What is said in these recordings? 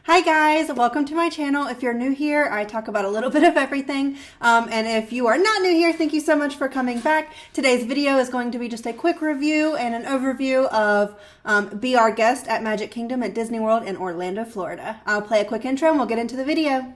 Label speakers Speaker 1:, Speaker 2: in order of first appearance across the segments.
Speaker 1: Hi guys, welcome to my channel. If you're new here, I talk about a little bit of everything. And if you are not new here, thank you so much for coming back. Today's video is going to be just a quick review and an overview of Be Our Guest at Magic Kingdom at Disney World in Orlando, Florida. I'll play a quick intro and we'll get into the video.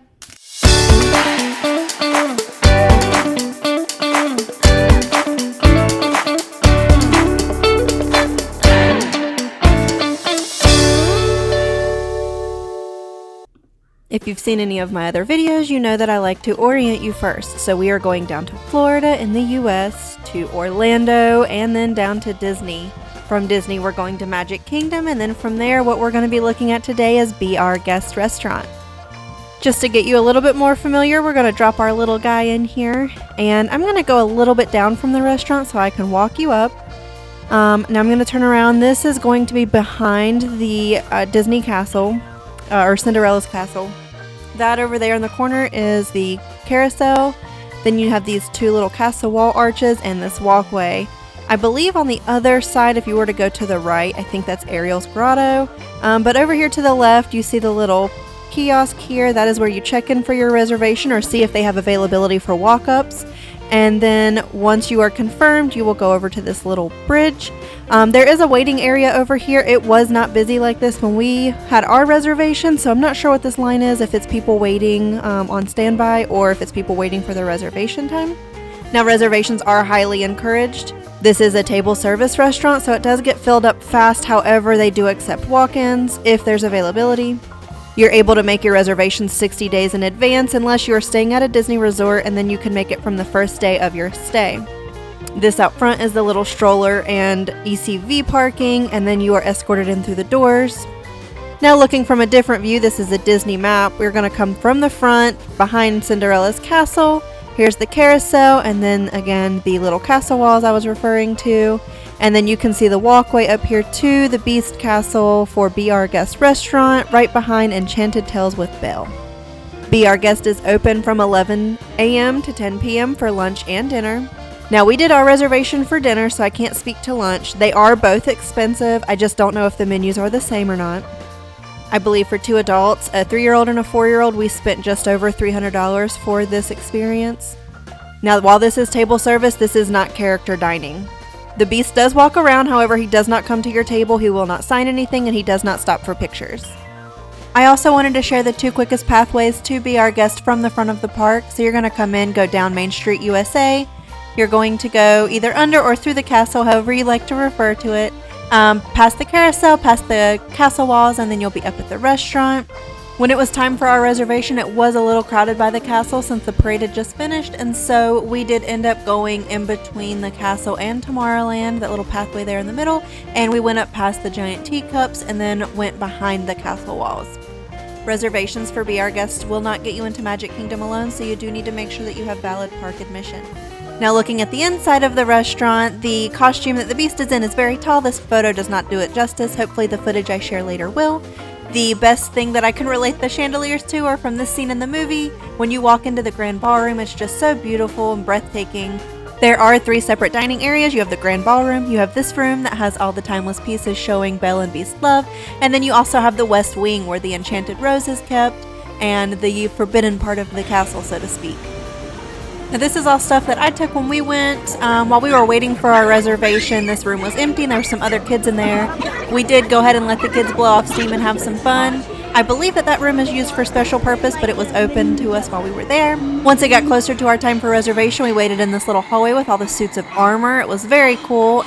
Speaker 1: If you've seen any of my other videos, you know that I like to orient you first. So we are going down to Florida in the US, to Orlando, and then down to Disney. From Disney, we're going to Magic Kingdom, and then from there, what we're going to be looking at today is Be Our Guest restaurant. Just to get you a little bit more familiar, we're going to drop our little guy in here, and I'm going to go a little bit down from the restaurant so I can walk you up. Now I'm going to turn around. This is going to be behind the Disney Castle. Or Cinderella's castle. That over there in the corner is the carousel. Then you have these two little castle wall arches and this walkway. I believe on the other side, if you were to go to the right, I think that's Ariel's Grotto. But over here to the left, you see the little kiosk here. That is where you check in for your reservation or see if they have availability for walk-ups. And then once you are confirmed, you will go over to this little bridge. There is a waiting area over here. It was not busy like this when we had our reservation, so I'm not sure what this line is, if it's people waiting on standby or if it's people waiting for their reservation time. Now, reservations are highly encouraged. This is a table service restaurant, so it does get filled up fast. However, they do accept walk-ins if there's availability. You're able to make your reservations 60 days in advance unless you're staying at a Disney resort, and then you can make it from the first day of your stay. This out front is the little stroller and ECV parking, and then you are escorted in through the doors. Now looking from a different view, this is a Disney map. We're going to come from the front, behind Cinderella's castle. Here's the carousel, and then again the little castle walls I was referring to. And then you can see the walkway up here to the Beast Castle for Be Our Guest restaurant, right behind Enchanted Tales with Belle. Be Our Guest is open from 11 a.m. to 10 p.m. for lunch and dinner. Now, we did our reservation for dinner, so I can't speak to lunch. They are both expensive. I just don't know if the menus are the same or not. I believe for two adults, a 3-year-old and a 4-year-old, we spent just over $300 for this experience. Now, while this is table service, this is not character dining. The Beast does walk around, however, he does not come to your table, he will not sign anything, and he does not stop for pictures. I also wanted to share the two quickest pathways to Be Our Guest from the front of the park. So you're going to come in, go down Main Street, USA. You're going to go either under or through the castle, however you like to refer to it. Past the carousel, past the castle walls, and then you'll be up at the restaurant. When it was time for our reservation, it was a little crowded by the castle since the parade had just finished, and so we did end up going in between the castle and Tomorrowland, that little pathway there in the middle, and we went up past the giant teacups and then went behind the castle walls. Reservations for Be Our Guest will not get you into Magic Kingdom alone, so you do need to make sure that you have valid park admission. Now, looking at the inside of the restaurant, the costume that the Beast is in is very tall. This photo does not do it justice. Hopefully the footage I share later will. The best thing that I can relate the chandeliers to are from this scene in the movie. When you walk into the Grand Ballroom, it's just so beautiful and breathtaking. There are 3 separate dining areas. You have the Grand Ballroom, you have this room that has all the timeless pieces showing Belle and Beast love, and then you also have the West Wing where the Enchanted Rose is kept, and the forbidden part of the castle, so to speak. Now, this is all stuff that I took when we went. While we were waiting for our reservation, this room was empty and there were some other kids in there. We did go ahead and let the kids blow off steam and have some fun. I believe that room is used for special purpose, but it was open to us while we were there. Once it got closer to our time for reservation, we waited in this little hallway with all the suits of armor. It was very cool.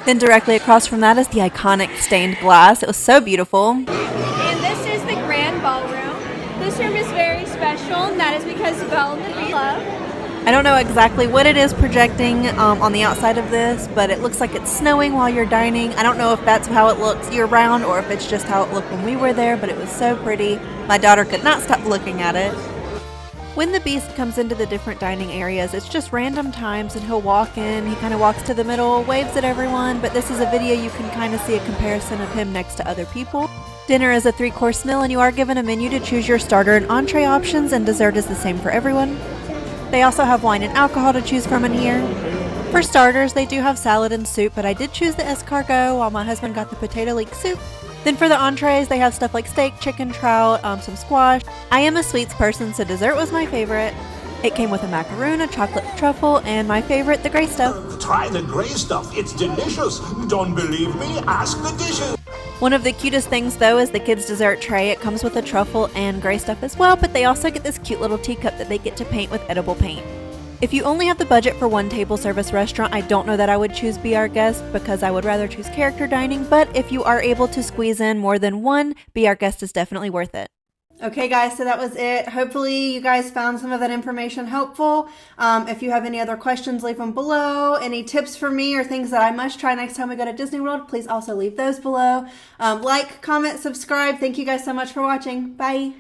Speaker 1: Then directly across from that is the iconic stained glass. It was so beautiful.
Speaker 2: And this is the Grand Ballroom. This room is very special, and that is because Belle and the Beast love.
Speaker 1: I don't know exactly what it is projecting on the outside of this, but it looks like it's snowing while you're dining. I don't know if that's how it looks year-round or if it's just how it looked when we were there, but it was so pretty. My daughter could not stop looking at it. When the Beast comes into the different dining areas, it's just random times, and he'll walk in, he kind of walks to the middle, waves at everyone, but this is a video you can kind of see a comparison of him next to other people. Dinner is a 3-course meal, and you are given a menu to choose your starter and entree options, and dessert is the same for everyone. They also have wine and alcohol to choose from in here. For starters, they do have salad and soup, but I did choose the escargot while my husband got the potato leek soup. Then for the entrees, they have stuff like steak, chicken, trout, some squash. I am a sweets person, so dessert was my favorite. It came with a macaroon, a chocolate truffle, and my favorite, the gray stuff.
Speaker 3: Try the gray stuff. It's delicious. Don't believe me? Ask the dishes.
Speaker 1: One of the cutest things, though, is the kids' dessert tray. It comes with a truffle and gray stuff as well, but they also get this cute little teacup that they get to paint with edible paint. If you only have the budget for one table service restaurant, I don't know that I would choose Be Our Guest because I would rather choose character dining, but if you are able to squeeze in more than one, Be Our Guest is definitely worth it. Okay guys, so that was it. Hopefully you guys found some of that information helpful. If you have any other questions, leave them below. Any tips for me or things that I must try next time we go to Disney World, please also leave those below. Like, comment, subscribe. Thank you guys so much for watching. Bye.